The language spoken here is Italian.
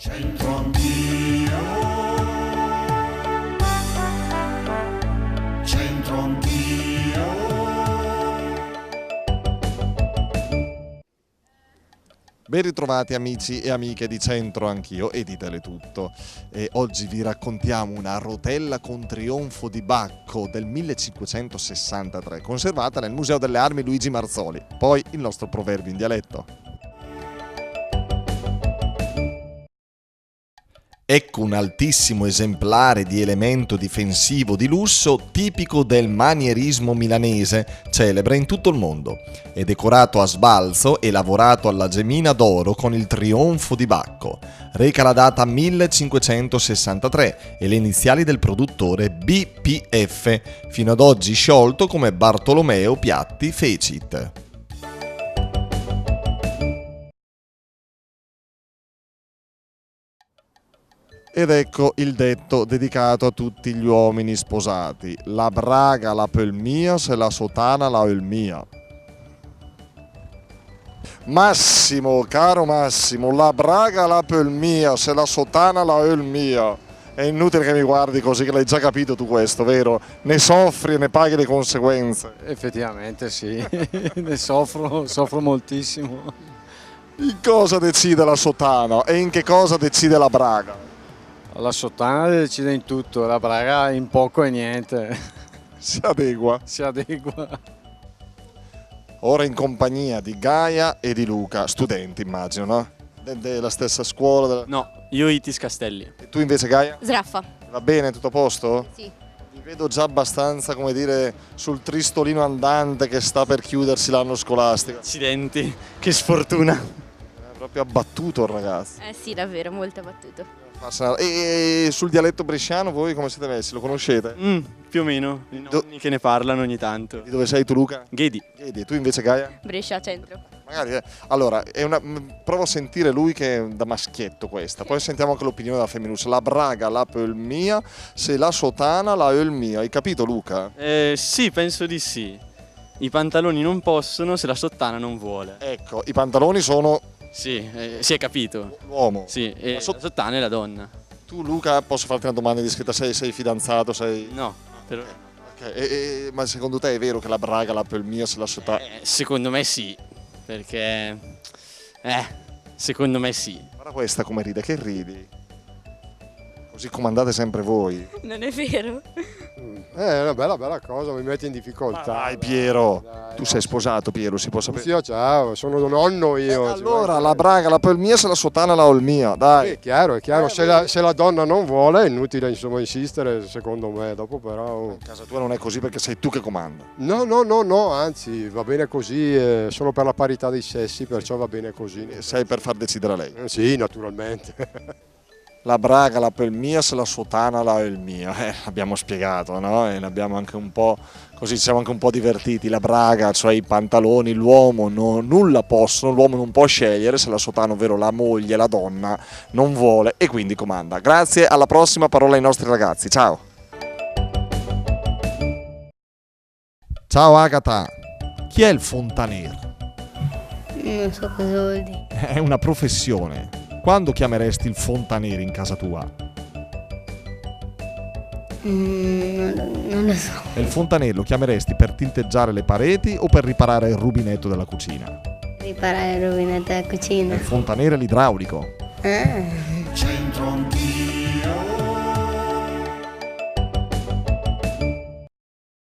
Centro Anch'io, Centro Anch'io. Ben ritrovati amici e amiche di Centro Anch'io e di Teletutto. E oggi vi raccontiamo una rotella con trionfo di Bacco del 1563, conservata nel Museo delle Armi Luigi Marzoli. Poi il nostro proverbio in dialetto. Ecco un altissimo esemplare di elemento difensivo di lusso tipico del manierismo milanese, celebre in tutto il mondo. È decorato a sbalzo e lavorato alla gemina d'oro con il trionfo di Bacco. Reca la data 1563 e le iniziali del produttore BPF, fino ad oggi sciolto come Bartolomeo Piatti Fecit. Ed ecco il detto dedicato a tutti gli uomini sposati: la braga la pel mia, se la sotana la el mia. Massimo, caro Massimo, la braga la pel mia, se la sotana la el mia. È inutile che mi guardi così, che l'hai già capito tu questo, vero? Ne soffri e ne paghi le conseguenze. Effettivamente sì, ne soffro moltissimo. In cosa decide la sotana e in che cosa decide la braga? La sottana decide in tutto, la braga in poco e niente, Si adegua. si adegua. Ora in compagnia di Gaia e di Luca, studenti immagino, no? Della stessa scuola. No, io Itis Castelli. E tu invece Gaia? Sraffa. Va bene, tutto a posto? Sì. Vi vedo già abbastanza, come dire, sul tristolino andante che sta per chiudersi l'anno scolastico. Accidenti, che sfortuna. È proprio abbattuto il ragazzo. Sì, davvero, molto battuto. E sul dialetto bresciano voi come siete messi? Lo conoscete? Più o meno, i nonni che ne parlano ogni tanto. Di dove sei tu Luca? Ghedi. E tu invece Gaia? Brescia centro. Magari, allora, provo a sentire lui che è da maschietto questa, poi sentiamo anche l'opinione della femminuccia. La braga la pel mia, se la sotana la el mia. Hai capito Luca? Sì, penso di sì. I pantaloni non possono se la sottana non vuole. Ecco, i pantaloni sono Sì, si è capito. l'uomo. Sì, e La la sottana è la donna. Tu Luca, posso farti una domanda indiscreta? Sei fidanzato? No, però... Ok, ma secondo te è vero che la braga la pel mia, se la sotana... secondo me sì, perché... secondo me sì. Guarda questa come ride, che ridi? Così comandate sempre voi. Non è vero? È una bella cosa, mi metti in difficoltà. Dai Piero, Dai, tu sei sposato Piero, si può sapere? Sì, ciao, sono un nonno io. Allora la braga la pel mia, se la sotana la el mia, dai. È chiaro, se la donna non vuole è inutile insomma insistere secondo me, dopo però... In casa tua non è così perché sei tu che comanda. No, anzi va bene così, sono per la parità dei sessi, perciò va bene così. Sei per far decidere a lei. Sì, naturalmente. La braga la pel mia, se la sotana la el mia. L'abbiamo spiegato, no? E l'abbiamo anche un po', così ci siamo anche un po' divertiti. La braga, cioè i pantaloni, l'uomo nulla possono, l'uomo non può scegliere se la sotana, ovvero la moglie, la donna, non vuole e quindi comanda. Grazie, alla prossima, parola ai nostri ragazzi. Ciao. Ciao Agata, chi è il fontanier? Non so cosa vuol dire. È una professione. Quando chiameresti il fontaniere in casa tua? Non lo so. E il fontaniere lo chiameresti per tinteggiare le pareti o per riparare il rubinetto della cucina? Riparare il rubinetto della cucina. Il fontaniere è l'idraulico. Ah. Centro Anch'io.